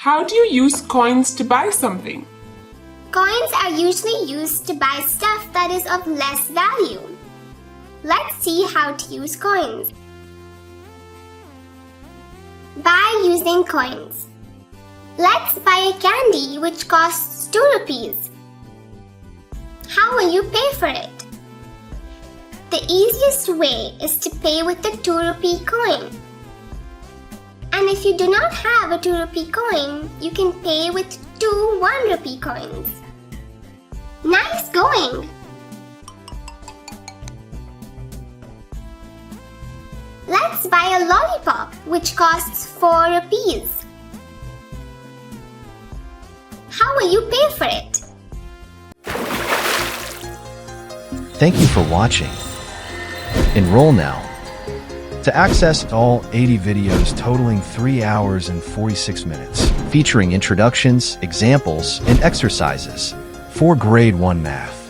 How do you use coins to buy something? Coins are usually used to buy stuff that is of less value. Let's see how to use coins. Buy using coins. Let's buy a candy which costs 2 rupees. How will you pay for it? The easiest way is to pay with the 2 rupee coin. And if you do not have a 2 rupee coin, you can pay with 2 1 rupee coins. Nice going! Let's buy a lollipop which costs 4 rupees. How will you pay for it? Thank you for watching. Enroll now. To access all 80 videos totaling 3 hours and 46 minutes, featuring introductions, examples, and exercises for Grade 1 Math.